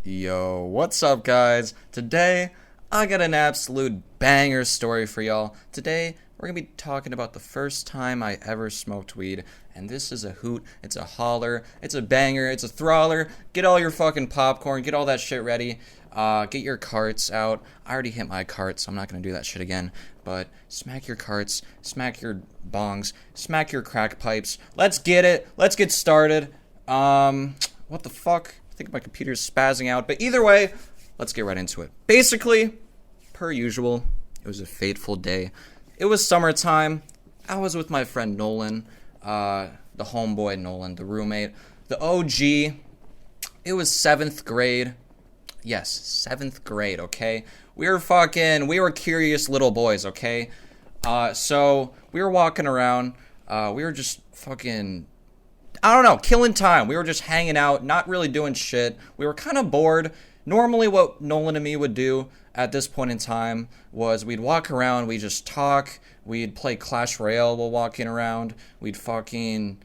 Yo, what's up, guys? Today, I got an absolute banger story for y'all. Today, we're gonna be talking about the first time I ever smoked weed. And this is a hoot, it's a holler, it's a banger, it's a throller. Get all your fucking popcorn, get all that shit ready. Get your carts out. I already hit my cart, so I'm not gonna do that shit again. But smack your carts, smack your bongs, smack your crack pipes. Let's get it. Let's get started. What the fuck? I think my computer's spazzing out. But either way, let's get right into it. Basically, per usual, it was a fateful day. It was summertime. I was with my friend Nolan, the homeboy Nolan, the roommate, the OG. It was 7th grade. Yes, 7th grade, okay? We were curious little boys, okay? So we were walking around. We were just fucking, I don't know, killing time. We were just hanging out, not really doing shit. We were kind of bored. Normally what Nolan and me would do at this point in time was we'd walk around, we'd just talk, we'd play Clash Royale while walking around, we'd fucking,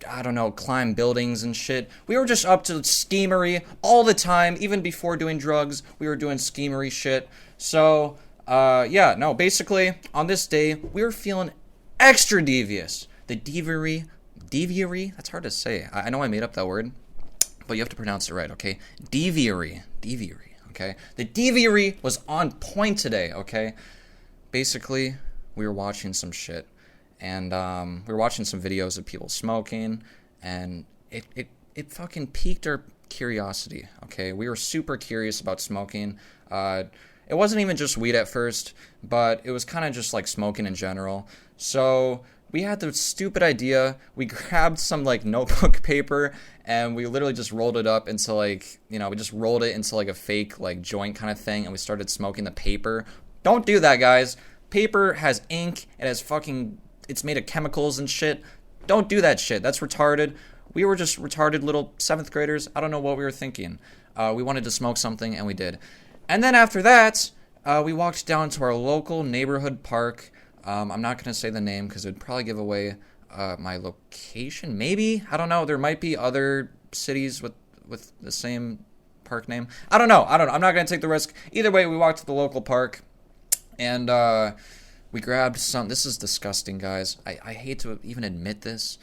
I don't know, climb buildings and shit. We were just up to schemery all the time. Even before doing drugs, we were doing schemery shit. So, basically, on this day, we were feeling extra devious. The deviary, that's hard to say. I know I made up that word, but you have to pronounce it right, okay? Deviary, okay? The deviary was on point today, okay? Basically, we were watching some shit, and we were watching some videos of people smoking, and it fucking piqued our curiosity, okay? We were super curious about smoking. It wasn't even just weed at first, but it was kind of just like smoking in general. So we had the stupid idea. We grabbed some like notebook paper and we literally just rolled it up into like, we just rolled it into like a fake like joint kind of thing, and we started smoking the paper. Don't do that, guys. Paper has ink. It's made of chemicals and shit. Don't do that shit. That's retarded. We were just retarded little 7th graders. I don't know what we were thinking. We wanted to smoke something, and we did. And then after that, we walked down to our local neighborhood park. I'm not going to say the name because it would probably give away my location. Maybe. I don't know. There might be other cities with the same park name. I don't know. I'm not going to take the risk. Either way, we walked to the local park, and we grabbed some. This is disgusting, guys. I hate to even admit this.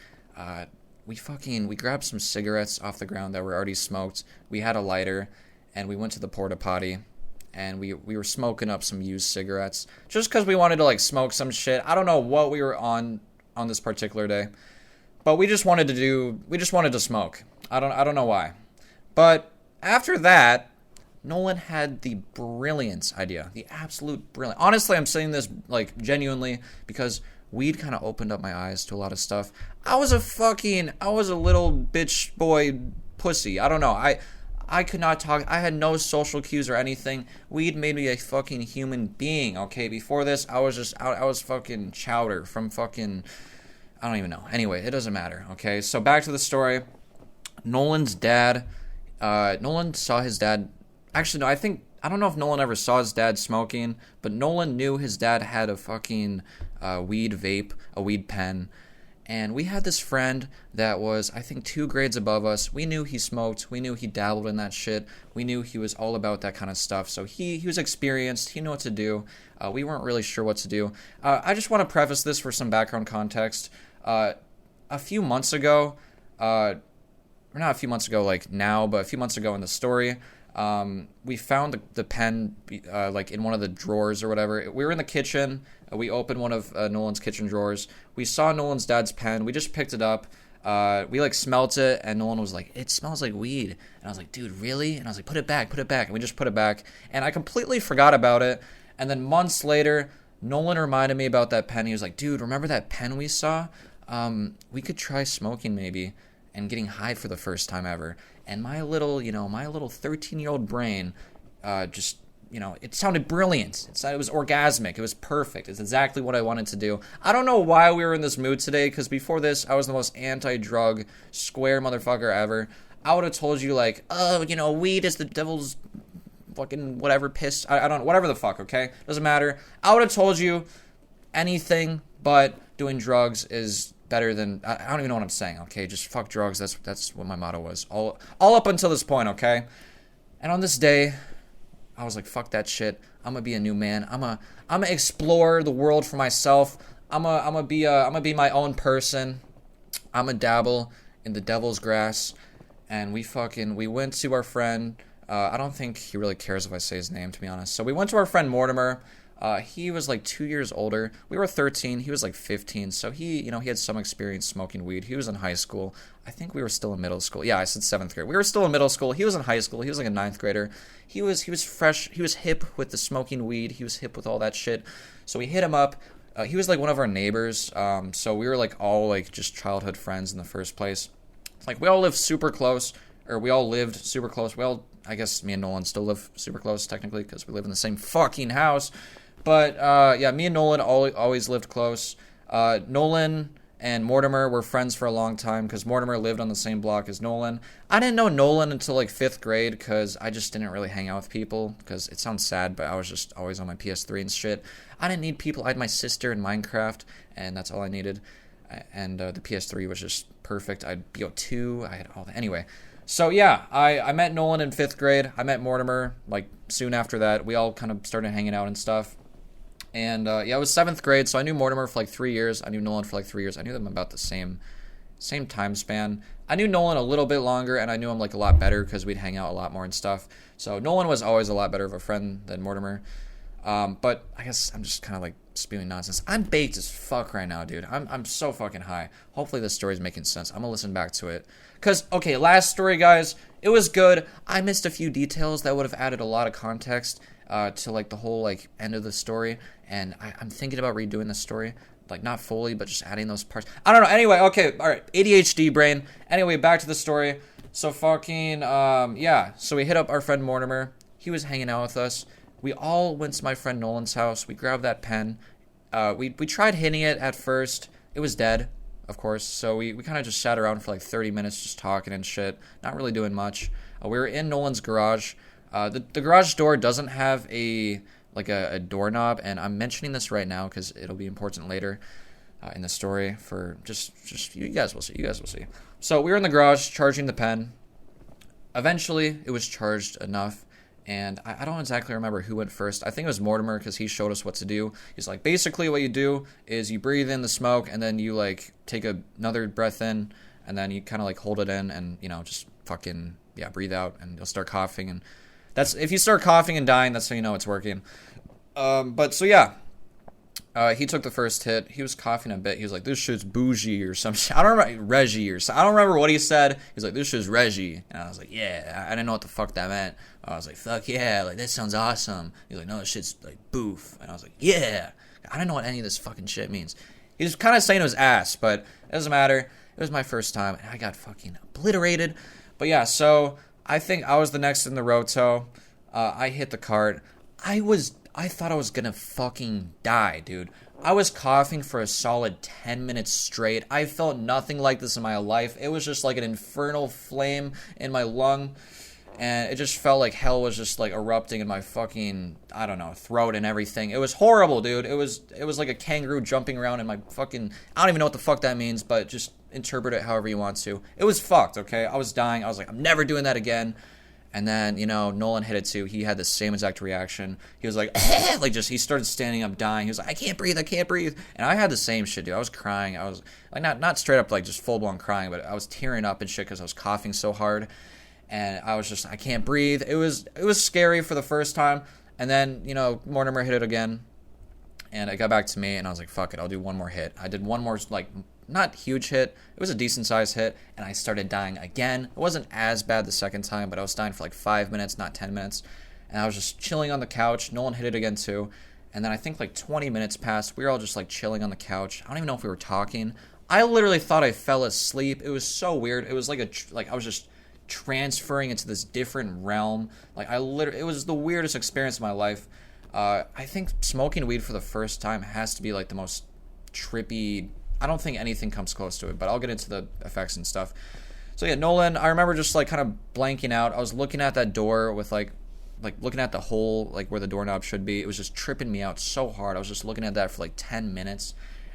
We grabbed some cigarettes off the ground that were already smoked. We had a lighter, and we went to the porta potty. And we were smoking up some used cigarettes just because we wanted to like smoke some shit. I don't know what we were on this particular day, but we just wanted to smoke. I don't know why. But after that, Nolan had the brilliant idea, the absolute brilliant. Honestly, I'm saying this like genuinely because weed kind of opened up my eyes to a lot of stuff. I was a little bitch boy pussy. I don't know. I could not talk. I had no social cues or anything. Weed made me a fucking human being, okay? Before this, I was fucking chowder from fucking, I don't even know. Anyway, it doesn't matter, okay? So back to the story. Nolan saw his dad. Actually, no, I don't know if Nolan ever saw his dad smoking, but Nolan knew his dad had a fucking weed vape, a weed pen. And we had this friend that was, I think, 2 grades above us. We knew he smoked. We knew he dabbled in that shit. We knew he was all about that kind of stuff. So he was experienced. He knew what to do. We weren't really sure what to do. I just want to preface this for some background context. A few months ago, or not a few months ago like now, but a few months ago in the story, we found the pen like in one of the drawers or whatever. We were in the kitchen. We opened one of Nolan's kitchen drawers. We saw Nolan's dad's pen. We just picked it up. We like smelt it, and Nolan was like, "It smells like weed." And I was like, "Dude, really?" And I was like, "Put it back." And we just put it back. And I completely forgot about it. And then months later, Nolan reminded me about that pen. He was like, "Dude, remember that pen we saw? We could try smoking maybe and getting high for the first time ever." And my little 13-year-old brain just, it sounded brilliant. It was orgasmic. It was perfect. It's exactly what I wanted to do. I don't know why we were in this mood today, because before this, I was the most anti-drug square motherfucker ever. I would have told you, like, weed is the devil's fucking whatever piss. I don't know. Whatever the fuck, okay? Doesn't matter. I would have told you anything but doing drugs is better than, I don't even know what I'm saying, okay? Just fuck drugs. That's what my motto was. All up until this point, okay? And on this day, I was like, fuck that shit. I'm gonna be a new man. I'm gonna explore the world for myself. I'm gonna be my own person. I'm gonna dabble in the devil's grass. And we went to our friend. I don't think he really cares if I say his name, to be honest. So we went to our friend Mortimer. He was like 2 years older. We were 13. He was like 15. So he had some experience smoking weed. He was in high school. I think we were still in middle school. Yeah, I said 7th grade. We were still in middle school. He was in high school. He was like a 9th grader. He was fresh. He was hip with the smoking weed. He was hip with all that shit. So we hit him up. He was like one of our neighbors. So we were like all like just childhood friends in the first place. Like we all lived super close. We all lived super close. I guess me and Nolan still live super close technically because we live in the same fucking house. But yeah, me and Nolan always lived close. Nolan and Mortimer were friends for a long time because Mortimer lived on the same block as Nolan. I didn't know Nolan until like 5th grade because I just didn't really hang out with people because it sounds sad, but I was just always on my PS3 and shit. I didn't need people. I had my sister in Minecraft, and that's all I needed. And the PS3 was just perfect. I had BO2. I had all that. Anyway. So yeah, I met Nolan in 5th grade. I met Mortimer like soon after that. We all kind of started hanging out and stuff. And yeah, it was 7th grade, so I knew Mortimer for like 3 years. I knew Nolan for like 3 years. I knew them about the same time span. I knew Nolan a little bit longer, and I knew him like a lot better because we'd hang out a lot more and stuff. So Nolan was always a lot better of a friend than Mortimer. But I guess I'm just kind of like spewing nonsense. I'm baked as fuck right now, dude. I'm so fucking high. Hopefully this story's making sense. I'm gonna listen back to it. Because, okay, last story, guys, it was good. I missed a few details that would have added a lot of context to, like, the whole, like, end of the story. And I'm thinking about redoing the story. Like, not fully, but just adding those parts. I don't know. Anyway, okay, all right. ADHD brain. Anyway, back to the story. So, fucking, yeah. So, we hit up our friend Mortimer. He was hanging out with us. We all went to my friend Nolan's house. We grabbed that pen. We tried hitting it at first. It was dead. Of course, so we kind of just sat around for like 30 minutes just talking and shit, not really doing much. We were in Nolan's garage. The garage door doesn't have a doorknob, and I'm mentioning this right now because it'll be important later in the story for just you guys will see. So we were in the garage charging the pen. Eventually, it was charged enough. And I don't exactly remember who went first. I think it was Mortimer because he showed us what to do. He's like, basically what you do is you breathe in the smoke and then you like take another breath in and then you kind of like hold it in and, you know, just fucking, yeah, breathe out and you'll start coughing. And that's, if you start coughing and dying, that's how you know it's working. But so yeah, he took the first hit. He was coughing a bit. He was like, this shit's bougie or some shit. I don't remember, Reggie or something. I don't remember what he said. He's like, this shit's Reggie. And I was like, yeah, I didn't know what the fuck that meant. I was like, fuck yeah, like, that sounds awesome. He's like, no, this shit's, like, boof. And I was like, yeah. I don't know what any of this fucking shit means. He was kind of saying it was ass, but it doesn't matter. It was my first time, and I got fucking obliterated. But yeah, so I think I was the next in the roto. I hit the cart. I thought I was gonna fucking die, dude. I was coughing for a solid 10 minutes straight. I felt nothing like this in my life. It was just like an infernal flame in my lung. And it just felt like hell was just like erupting in my fucking, I don't know, throat and everything. It was horrible, dude. It was like a kangaroo jumping around in my fucking, I don't even know what the fuck that means, but just interpret it however you want to. It was fucked, okay? I was dying. I was like, I'm never doing that again. And then, you know, Nolan hit it too. He had the same exact reaction. He was like, like just, he started standing up dying. He was like, I can't breathe. And I had the same shit, dude. I was crying. I was like, not straight up like just full blown crying, but I was tearing up and shit because I was coughing so hard. And I was just, I can't breathe. It was scary for the first time. And then, you know, Mortimer hit it again. And it got back to me. And I was like, fuck it, I'll do one more hit. I did one more, like, not huge hit. It was a decent sized hit. And I started dying again. It wasn't as bad the second time, but I was dying for like 5 minutes, not 10 minutes. And I was just chilling on the couch. Nolan hit it again too. And then I think like 20 minutes passed. We were all just like chilling on the couch. I don't even know if we were talking. I literally thought I fell asleep. It was so weird. It was like I was just transferring into this different realm. Like it was the weirdest experience of my life. I think smoking weed for the first time has to be like the most trippy. I don't think anything comes close to it, but I'll get into the effects and stuff. So yeah, Nolan, I remember just like kind of blanking out. I was looking at that door with like looking at the hole, like where the doorknob should be. It was just tripping me out so hard. I was just looking at that for like 10 minutes.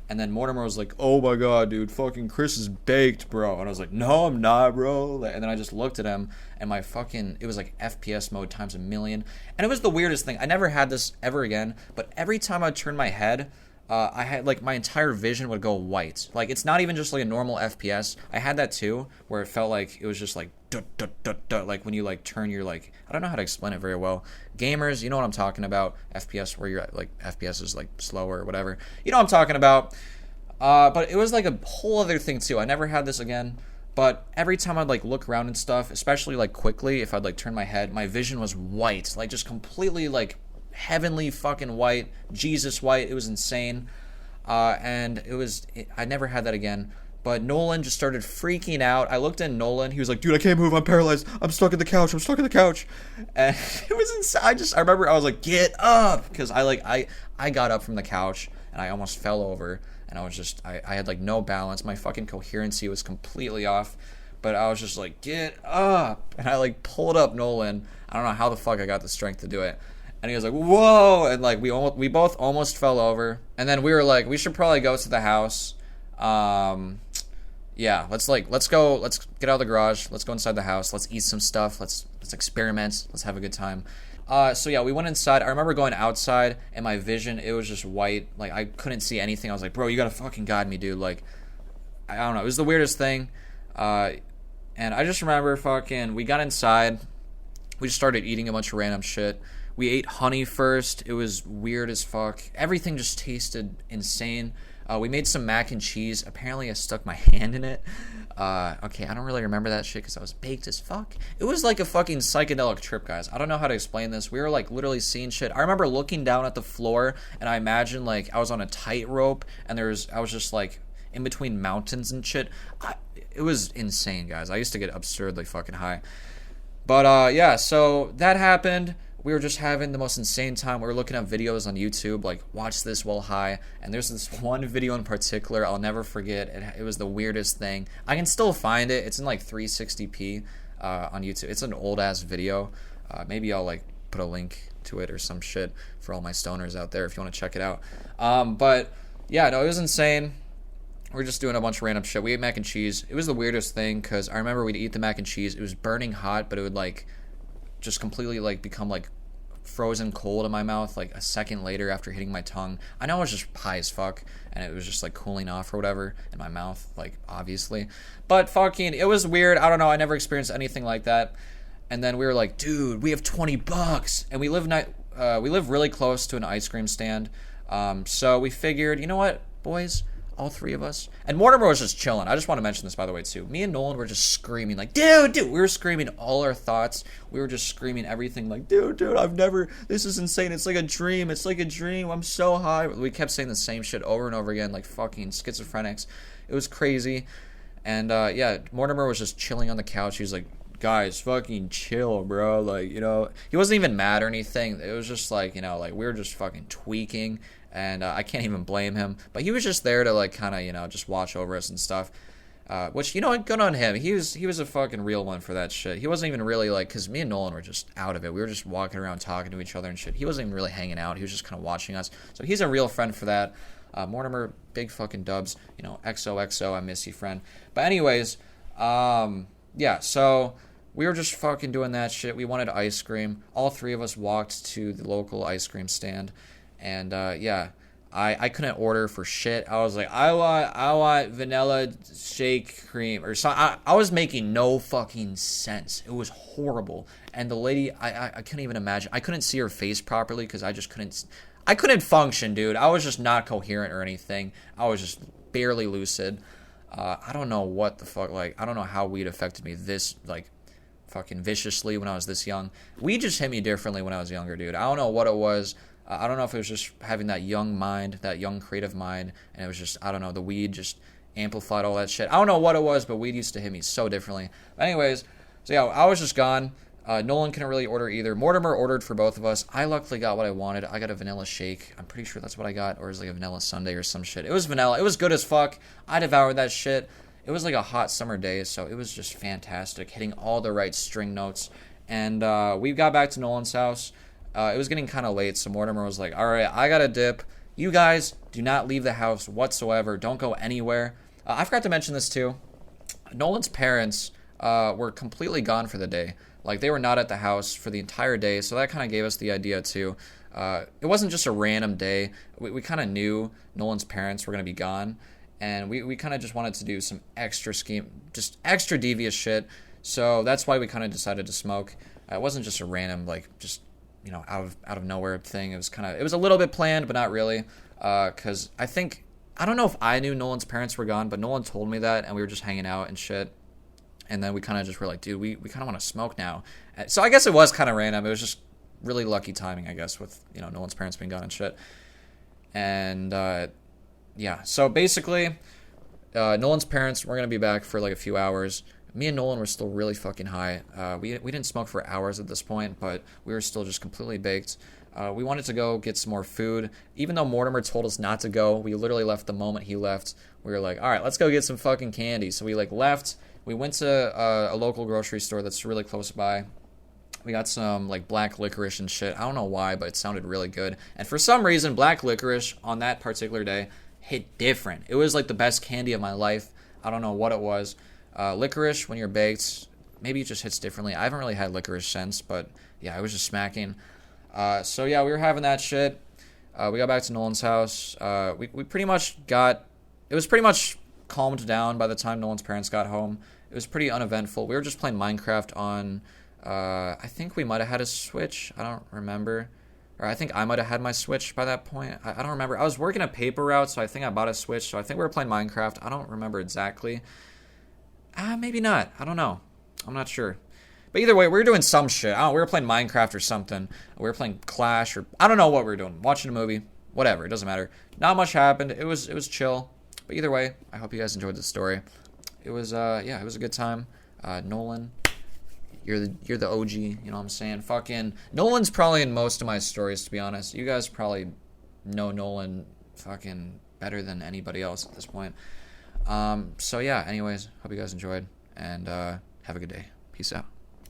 And then Mortimer was like, oh my god, dude, fucking Chris is baked, bro. And I was like, no, I'm not, bro. And then I just looked at him, and it was like FPS mode times a million. And it was the weirdest thing. I never had this ever again, but every time I turned my head, I had, like, my entire vision would go white. Like, it's not even just, like, a normal FPS. I had that, too, where it felt like it was just, like, like, when you, like, turn your, like, I don't know how to explain it very well. Gamers, you know what I'm talking about. FPS, where you're, like, FPS is, like, slower or whatever. You know what I'm talking about. But it was, like, a whole other thing, too. I never had this again. But every time I'd, like, look around and stuff, especially, like, quickly, if I'd, like, turn my head, my vision was white. Like, just completely, like, heavenly fucking white, Jesus white. It was insane. And I never had that again. But Nolan just started freaking out. I looked at Nolan. He was like, dude, I can't move. I'm paralyzed. I'm stuck in the couch. And it was insane. I remember I was like, get up. Because I got up from the couch and I almost fell over. And I had like no balance. My fucking coherency was completely off. But I was just like, get up. And I like pulled up Nolan. I don't know how the fuck I got the strength to do it. And he was like, whoa, and like we both almost fell over. And then we were like, we should probably go to the house. Yeah, let's get out of the garage, let's go inside the house, let's eat some stuff, let's experiment, let's have a good time. So yeah, we went inside. I remember going outside, and my vision, it was just white. Like, I couldn't see anything. I was like, bro, you gotta fucking guide me, dude. Like, I don't know, it was the weirdest thing. And I just remember we got inside, we just started eating a bunch of random shit. We ate honey first. It was weird as fuck. Everything just tasted insane. We made some mac and cheese. Apparently, I stuck my hand in it. Okay, I don't really remember that shit because I was baked as fuck. It was like a fucking psychedelic trip, guys. I don't know how to explain this. We were like literally seeing shit. I remember looking down at the floor, and I imagined like I was on a tightrope, and I was just like in between mountains and shit. It was insane, guys. I used to get absurdly fucking high. But yeah, so that happened. We were just having the most insane time. We were looking up videos on YouTube, like, watch this while high. And there's this one video in particular I'll never forget. It was the weirdest thing. I can still find it. It's in, like, 360p on YouTube. It's an old-ass video. Maybe I'll, like, put a link to it or some shit for all my stoners out there if you want to check it out. But, yeah, no, it was insane. We're just doing a bunch of random shit. We ate mac and cheese. It was the weirdest thing because I remember we'd eat the mac and cheese. It was burning hot, but it would, like, just completely like become like frozen cold in my mouth like a second later after hitting my tongue. I know I was just high as fuck and it was just like cooling off or whatever in my mouth, like obviously. But fucking, it was weird. I don't know. I never experienced anything like that. And then we were like, dude, we have $20, and we live really close to an ice cream stand. So we figured, you know what, boys? All three of us. And Mortimer was just chilling. I just want to mention this, by the way, too. Me and Nolan were just screaming, like, dude. We were screaming all our thoughts. We were just screaming everything, like, dude, this is insane. It's like a dream. I'm so high. We kept saying the same shit over and over again, like fucking schizophrenics. It was crazy. And, yeah, Mortimer was just chilling on the couch. He was like, guys, fucking chill, bro. Like, you know, he wasn't even mad or anything. It was just like, you know, like, we were just fucking tweaking. And I can't even blame him. But he was just there to, like, kind of, you know, just watch over us and stuff. Which, you know, good on him. He was a fucking real one for that shit. He wasn't even really, like, because me and Nolan were just out of it. We were just walking around talking to each other and shit. He wasn't even really hanging out. He was just kind of watching us. So he's a real friend for that. Mortimer, big fucking dubs. You know, XOXO, I miss you, friend. But anyways, yeah, so we were just fucking doing that shit. We wanted ice cream. All three of us walked to the local ice cream stand. And, yeah, I couldn't order for shit. I was like, I want vanilla shake cream or something. I was making no fucking sense. It was horrible. And the lady, I couldn't even imagine. I couldn't see her face properly because I couldn't function, dude. I was just not coherent or anything. I was just barely lucid. I don't know what the fuck, like, I don't know how weed affected me this, like, fucking viciously when I was this young. Weed just hit me differently when I was younger, dude. I don't know what it was. I don't know if it was just having that young mind, that young creative mind, and it was just, I don't know, the weed just amplified all that shit. I don't know what it was, but weed used to hit me so differently. But anyways, so yeah, I was just gone. Nolan couldn't really order either. Mortimer ordered for both of us. I luckily got what I wanted. I got a vanilla shake. I'm pretty sure that's what I got, or it was like a vanilla sundae or some shit. It was vanilla. It was good as fuck. I devoured that shit. It was like a hot summer day, so it was just fantastic, hitting all the right string notes. And we got back to Nolan's house. It was getting kind of late, so Mortimer was like, all right, I got to dip. You guys do not leave the house whatsoever. Don't go anywhere. I forgot to mention this too. Nolan's parents were completely gone for the day. Like, they were not at the house for the entire day, so that kind of gave us the idea too. It wasn't just a random day. We kind of knew Nolan's parents were going to be gone, and we kind of just wanted to do some extra just extra devious shit. So that's why we kind of decided to smoke. It wasn't just a random, like, just, you know, out of nowhere thing. It was a little bit planned, but not really. Because I don't know if I knew Nolan's parents were gone, but Nolan told me that, and we were just hanging out and shit. And then we kind of just were like, dude, we kind of want to smoke now. So I guess it was kind of random. It was just really lucky timing, I guess, with, you know, Nolan's parents being gone and shit. And, yeah. So basically, Nolan's parents were going to be back for like a few hours. Me and Nolan were still really fucking high. We didn't smoke for hours at this point, but we were still just completely baked. We wanted to go get some more food. Even though Mortimer told us not to go, we literally left the moment he left. We were like, all right, let's go get some fucking candy. So we like left. We went to a local grocery store that's really close by. We got some like black licorice and shit. I don't know why, but it sounded really good. And for some reason, black licorice on that particular day hit different. It was like the best candy of my life. I don't know what it was. Licorice, when you're baked, maybe it just hits differently. I haven't really had licorice since, but yeah, it was just smacking. So yeah, we were having that shit. We got back to Nolan's house. We pretty much it was pretty much calmed down by the time Nolan's parents got home. It was pretty uneventful. We were just playing Minecraft on, I think we might have had a Switch. I don't remember. Or I think I might have had my Switch by that point. I don't remember. I was working a paper route, so I think I bought a Switch. So I think we were playing Minecraft. I don't remember exactly. Maybe not. I don't know. I'm not sure. But either way, we were doing some shit. I don't know, we were playing Minecraft or something. We were playing Clash, or I don't know what we were doing. Watching a movie. Whatever. It doesn't matter. Not much happened. It was chill. But either way, I hope you guys enjoyed the story. It was it was a good time. Nolan, you're the OG, you know what I'm saying? Fucking Nolan's probably in most of my stories, to be honest. You guys probably know Nolan fucking better than anybody else at this point. So yeah, anyways, hope you guys enjoyed, and have a good day. Peace out.